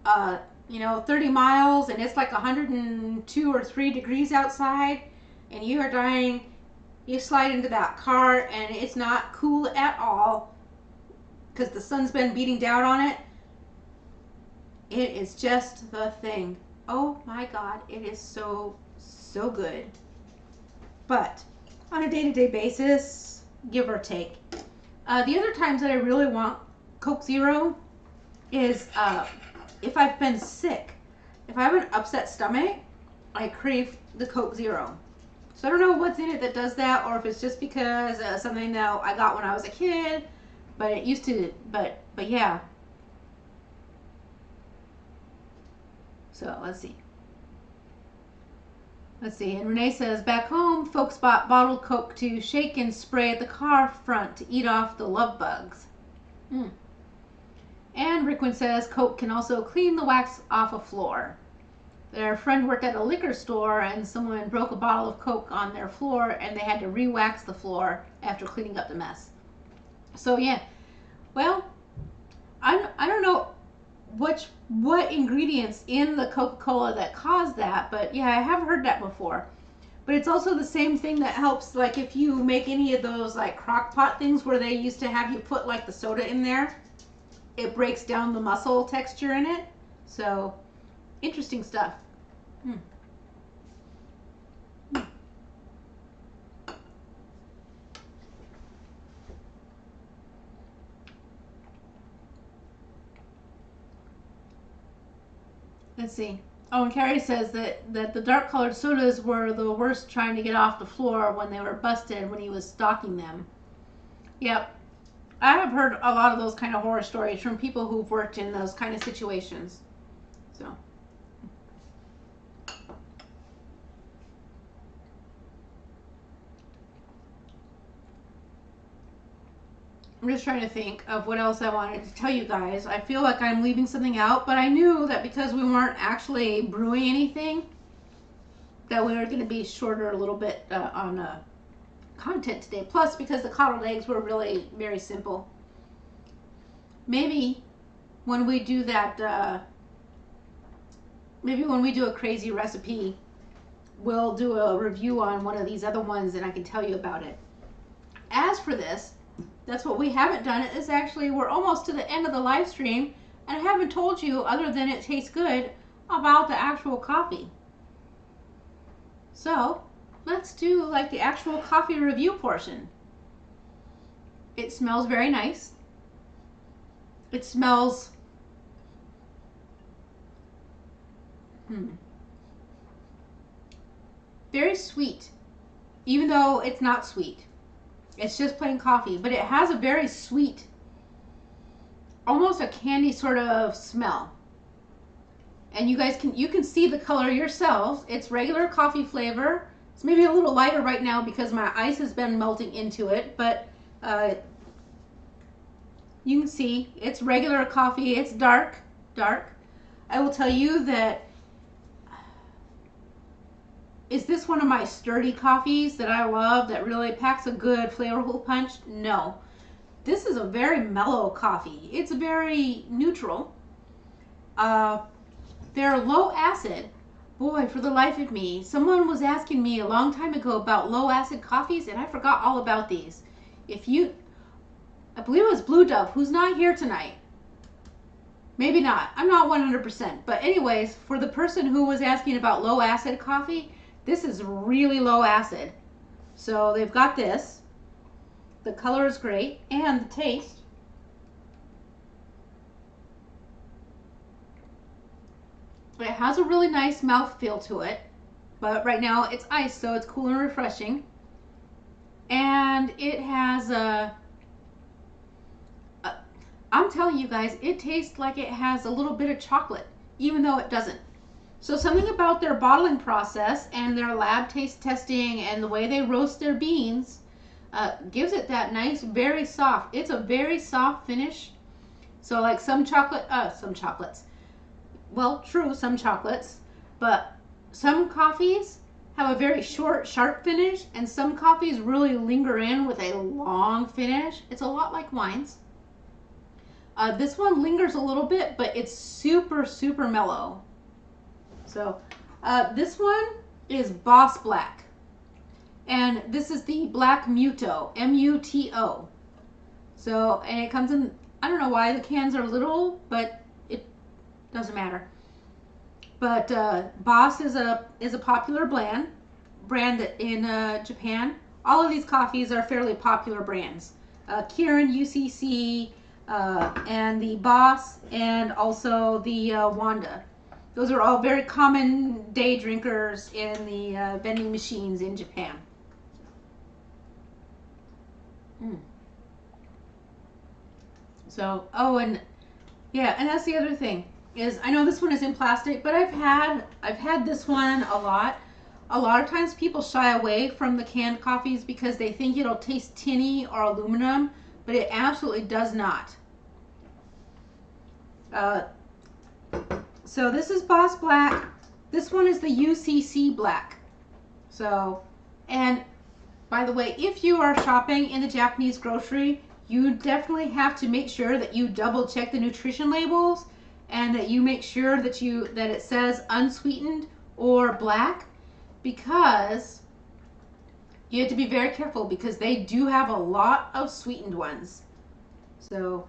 30 miles and it's like 102 or 3 degrees outside, and you are dying. You slide into that car and it's not cool at all because the sun's been beating down on it. It is just the thing. Oh my God, it is so good. But on a day-to-day basis, give or take. The other times that I really want Coke Zero is if I've been sick. If I have an upset stomach, I crave the Coke Zero. So I don't know what's in it that does that, or if it's just because something that I got when I was a kid, but it used to, but yeah. So let's see. And Renee says, back home, folks bought bottled Coke to shake and spray at the car front to eat off the love bugs. And Rickwin says, Coke can also clean the wax off a floor. Their friend worked at a liquor store and someone broke a bottle of Coke on their floor and they had to re-wax the floor after cleaning up the mess. So yeah, well, I don't know what ingredients in the Coca-Cola that cause that, but yeah, I have heard that before. But it's also the same thing that helps, like if you make any of those like crock pot things where they used to have you put like the soda in there, it breaks down the muscle texture in it. So interesting stuff. Let's see. Oh, and Carrie says that the dark colored sodas were the worst trying to get off the floor when they were busted when he was stocking them. Yep. I have heard a lot of those kind of horror stories from people who've worked in those kind of situations. So. I'm just trying to think of what else I wanted to tell you guys. I feel like I'm leaving something out, but I knew that because we weren't actually brewing anything, that we were going to be shorter a little bit on content today. Plus, because the coddled eggs were really very simple. Maybe when we do that, maybe when we do a crazy recipe, we'll do a review on one of these other ones and I can tell you about it. As for this, that's what we haven't done. It is actually, we're almost to the end of the live stream and I haven't told you, other than it tastes good, about the actual coffee. So let's do like the actual coffee review portion. It smells very nice. It smells very sweet, even though it's not sweet. It's just plain coffee, but it has a very sweet, almost a candy sort of smell. And you guys can see the color yourselves. It's regular coffee flavor. It's maybe a little lighter right now because my ice has been melting into it, but you can see it's regular coffee. It's dark. I will tell you that, is this one of my sturdy coffees that I love that really packs a good flavorful punch? No. This is a very mellow coffee. It's very neutral. They're low acid. Boy, for the life of me, someone was asking me a long time ago about low acid coffees and I forgot all about these. I believe it was Blue Dove, who's not here tonight. Maybe not. I'm not 100%. But anyways, for the person who was asking about low acid coffee, this is really low acid. So they've got this. The color is great. And the taste. It has a really nice mouthfeel to it. But right now it's ice, so it's cool and refreshing. And it has I'm telling you guys, it tastes like it has a little bit of chocolate, even though it doesn't. So something about their bottling process and their lab taste testing and the way they roast their beans gives it that nice, very soft. It's a very soft finish. So like some chocolates. Well, true, some chocolates, but some coffees have a very short, sharp finish, and some coffees really linger in with a long finish. It's a lot like wines. This one lingers a little bit, but it's super, super mellow. So this one is Boss Black. And this is the Black Muto, M-U-T-O. So, and it comes in, I don't know why the cans are little, but it doesn't matter. But Boss is a popular brand in Japan. All of these coffees are fairly popular brands. Kirin, UCC, and the Boss, and also the Wanda. Those are all very common day drinkers in the vending machines in Japan. So, oh, and yeah, and that's the other thing is, I know this one is in plastic, but I've had this one a lot. A lot of times people shy away from the canned coffees because they think it'll taste tinny or aluminum, but it absolutely does not. So this is Boss Black. This one is the UCC Black. So, and by the way, if you are shopping in the Japanese grocery, you definitely have to make sure that you double check the nutrition labels and that you make sure that it says unsweetened or black, because you have to be very careful because they do have a lot of sweetened ones. So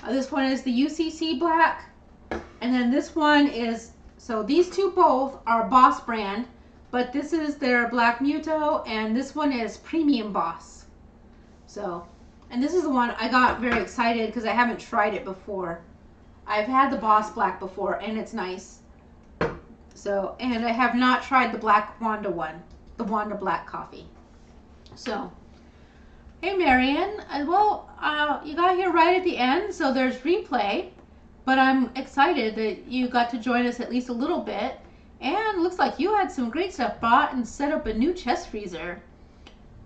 this one is the UCC Black, and then this one is, so these two both are Boss brand, but this is their Black Muto, and this one is Premium Boss. So, and this is the one I got very excited because I haven't tried it before. I've had the Boss Black before, and it's nice. So, and I have not tried the Black Wanda one, the Wanda Black coffee. So, hey Marion, you got here right at the end, so there's replay, but I'm excited that you got to join us at least a little bit, and looks like you had some great stuff, bought and set up a new chest freezer.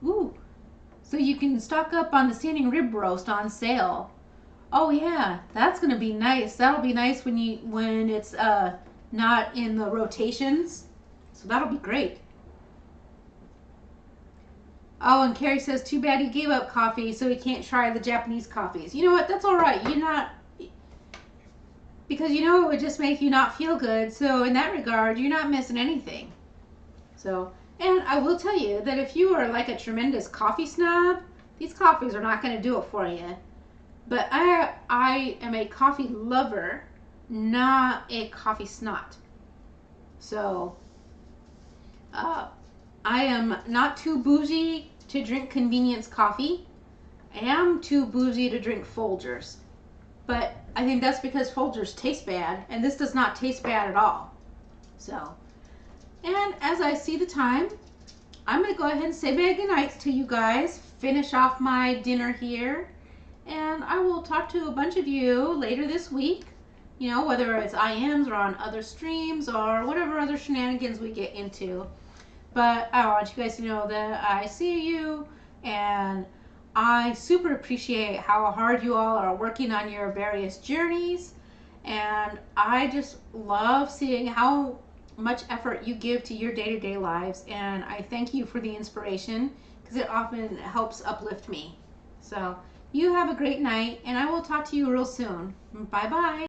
Ooh, so you can stock up on the standing rib roast on sale. Oh yeah, that's gonna be nice. That'll be nice when it's not in the rotations. So that'll be great. Oh, and Carrie says, too bad he gave up coffee, so he can't try the Japanese coffees. You know what? That's all right. You're not, because you know it would just make you not feel good. So in that regard, you're not missing anything. So, and I will tell you that if you are like a tremendous coffee snob, these coffees are not going to do it for you. But I am a coffee lover, not a coffee snot. So, I am not too bougie to drink convenience coffee. I am too bougie to drink Folgers. But I think that's because Folgers taste bad, and this does not taste bad at all. So, and as I see the time, I'm going to go ahead and say bye goodnights to you guys, finish off my dinner here, and I will talk to a bunch of you later this week, you know, whether it's IMs or on other streams or whatever other shenanigans we get into. But I want you guys to know that I see you, and I super appreciate how hard you all are working on your various journeys, and I just love seeing how much effort you give to your day-to-day lives, and I thank you for the inspiration because it often helps uplift me. So you have a great night, and I will talk to you real soon. Bye bye.